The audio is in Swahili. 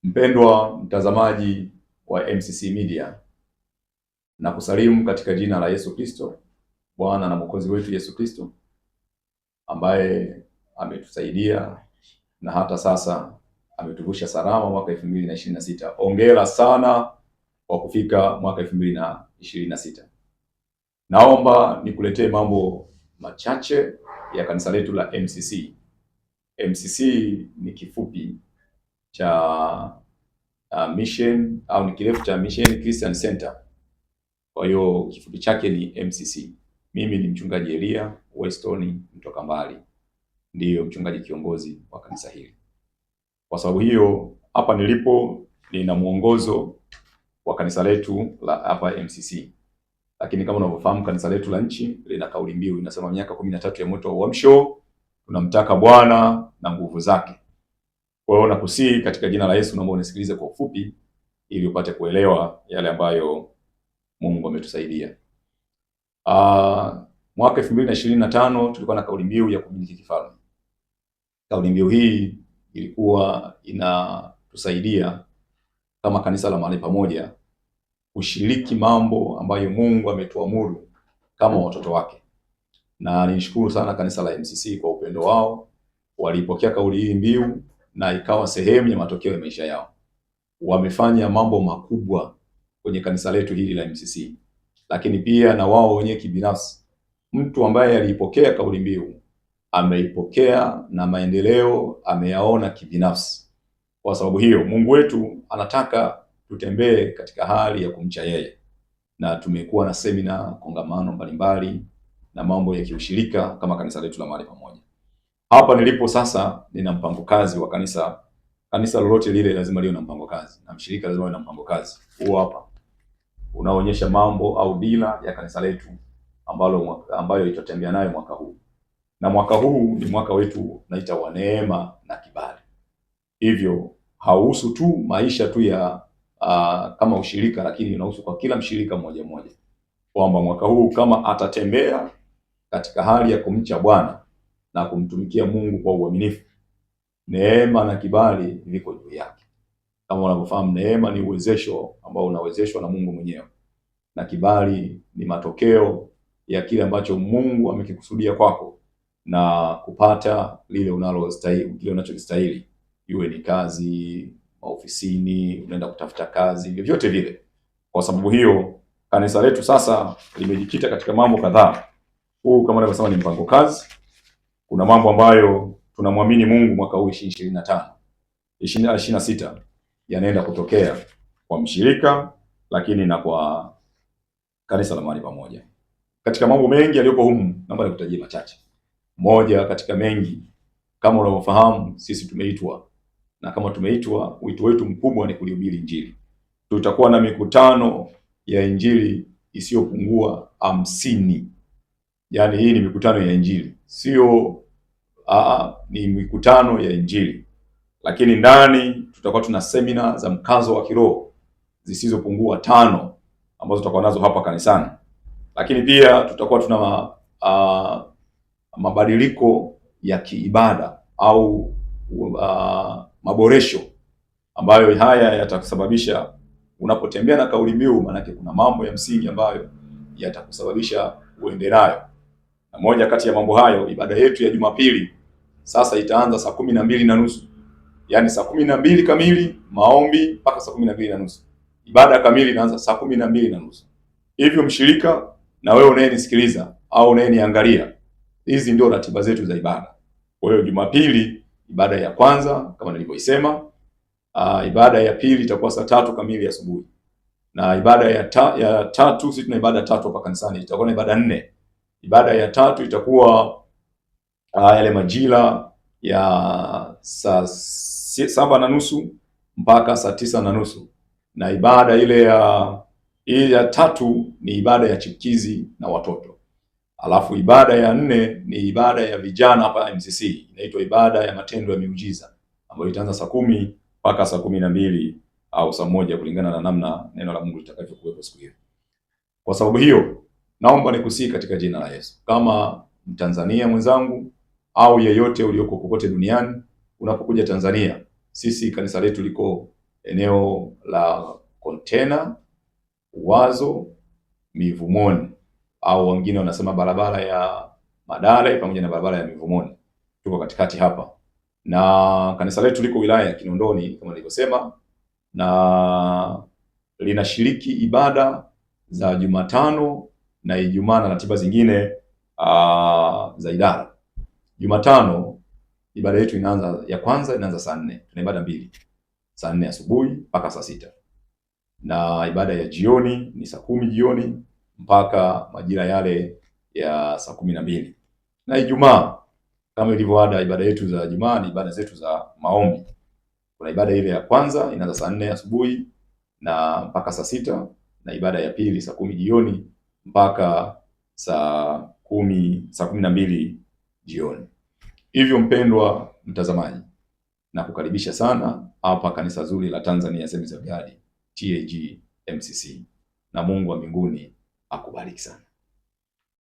Mpendwa mtazamaji wa MCC Media, na kusalimu katika jina la Yesu Kristo, Bwana na Mwokozi wetu Yesu Kristo, ambaye ametusaidia na hata sasa ametuvusha salama mwaka 2026. Hongera sana kwa kufika mwaka 2026. Naomba nikuletee mambo machache ya kanisa letu la MCC. MCC ni kifupi cha mission au ni kirefu cha Mission Christian Center. Kwa hiyo kifupi chake ni MCC. Mimi ni mchungaji Elia Weston mtoka mbali, ndiyo mchungaji kiongozi wa kanisa hili. Kwa sababu hiyo hapa nilipo nina mwongozo wa kanisa letu la hapa MCC. Lakini kama unavyofahamu kanisa letu la nchi lina kauli mbiu inasema miaka 13 ya moto wa uamsho, tunamtaka Bwana na nguvu zake. Kwa hiyo nakusihi katika jina la Yesu, naomba unisikilize kwa ufupi ili upate kuelewa yale ambayo Mungu ametusaidia. Mwaka 2025 tulikuwa na kauli mbiu ya kumiliki kifalme. Kauli mbiu hii ilikuwa inatusaidia kama kanisa la mahali pamoja kushiriki mambo ambayo Mungu ametuamuru kama watoto wake. Na nishukuru sana kanisa la MCC kwa upendo wao, walipokea kauli hii mbiu na ikawa sehemu ya matokeo ya maisha yao. Wamefanya mambo makubwa kwenye kanisa letu hili la MCC, lakini pia na wao wenyewe kibinafsi. Mtu ambaye aliipokea kauli mbiu ameipokea na maendeleo ameyaona kibinafsi. Kwa sababu hiyo Mungu wetu anataka tutembee katika hali ya kumcha yeye, na tumekuwa na semina, kongamano mbalimbali na mambo ya kiushirika kama kanisa letu la mahali pamoja. Hapa nilipo sasa nina mpango kazi wa kanisa. Kanisa lolote lile lazima liwe na mpango kazi, na mshirika lazima awe na mpango kazi. Huo hapa unaonyesha mambo au dira ya kanisa letu ambayo itatembea nayo mwaka huu. Na mwaka huu ni mwaka wetu naita wa neema na kibali. Hivyo hauhusu tu maisha tu ya kama ushirika, lakini unahusu kwa kila mshirika mmoja mmoja, kwamba mwaka huu kama atatembea katika hali ya kumcha Bwana na kumtumikia Mungu kwa uaminifu, neema na kibali viko juu yake. Kama unavyofahamu, neema ni uwezesho ambao unawezeshwa na Mungu mwenyewe, na kibali ni matokeo ya kile ambacho Mungu amekikusudia kwako na kupata lile unalostahili, kile unachokistahili, iwe ni kazi, ofisini, unaenda kutafuta kazi, vyovyote vile. Kwa sababu hiyo kanisa letu sasa limejikita katika mambo kadhaa. Huu kama nilivyosema ni mpango kazi. Kuna mambo ambayo tunamwamini Mungu mwaka huu 2025, 2026 yanaenda kutokea kwa mshirika, lakini na kwa kanisa la mahali pamoja. Katika mambo mengi yaliyoko humu, naomba nikutajie machache. Moja katika mengi, kama unavyofahamu, sisi tumeitwa, na kama tumeitwa, wito wetu mkubwa ni kulihubiri Injili. Tutakuwa na mikutano ya Injili isiyopungua 50. Yaani hii ni mikutano ya Injili, sio ni mikutano ya Injili. Lakini ndani tutakuwa tuna semina za mkazo wa kiroho zisizopungua 5 ambazo tutakuwa nazo hapa kanisani. Lakini pia tutakuwa tuna mabadiliko ya kiibada au maboresho ambayo haya yatakusababisha unapotembea na kauli mbiu, manake kuna mambo ya msingi ambayo yatakusababisha uende nayo. Na moja kati ya mambo hayo, ibada yetu ya Jumapili sasa itaanza saa 12:30. Yaani saa 12 kamili maombi mpaka saa 12:30. Ibada kamili inaanza saa 12:30. Hivyo mshirika na wewe unayenisikiliza au unayeniangalia, hizi ndio ratiba zetu za ibada. Kwa hiyo Jumapili ibada ya kwanza kama nilivyoisema, ibada ya pili itakuwa saa 3 kamili asubuhi. Na ibada ya tatu, sisi tuna ibada 3 hapa kanisani, itakuwa na ibada 4. Ibada ya tatu itakuwa yale majira ya saa 7:30 mpaka saa 9:30. Na ibada ile ya tatu ni ibada ya chipukizi na watoto. Alafu ibada ya 4 ni ibada ya vijana hapa MCC, inaitwa ibada ya matendo ya miujiza, ambayo itaanza saa 10 mpaka saa 12 au saa 1 kulingana na namna neno la Mungu litakavyokuwepo siku hiyo. Kwa sababu hiyo naomba nikusihi katika jina la Yesu, kama Mtanzania mwenzangu au yeyote ulioko kokote duniani, unapokuja Tanzania, sisi kanisa letu liko eneo la Kontena, Uwazo, Mivumoni, au wengine wanasema barabara ya Madale pamoja na barabara ya Mivumoni. Tuko katikati hapa, na kanisa letu liko wilaya ya Kinondoni kama nilivyosema, na linashiriki ibada za Jumatano na Ijumaa na ratiba zingine za idara. Jumatano ibada yetu ya kwanza inaanza saa 4. Tuna ibada mbili, saa 4 asubuhi mpaka saa 6, na ibada ya jioni ni saa 10 jioni mpaka majira yale ya saa 12. Na Ijumaa kama ilivyo ada, ibada yetu za Ijumaa ni ibada zetu za maombi. Kuna ibada ile ya kwanza inaanza saa 4 asubuhi na mpaka saa 6, na ibada ya pili saa 10 jioni mpaka saa 12 jioni. Hivyo mpendwa mtazamaji, na kukaribisha sana hapa kanisa zuri la Tanzania Assemblies of God TAG MCC, na Mungu wa mbinguni akubariki sana.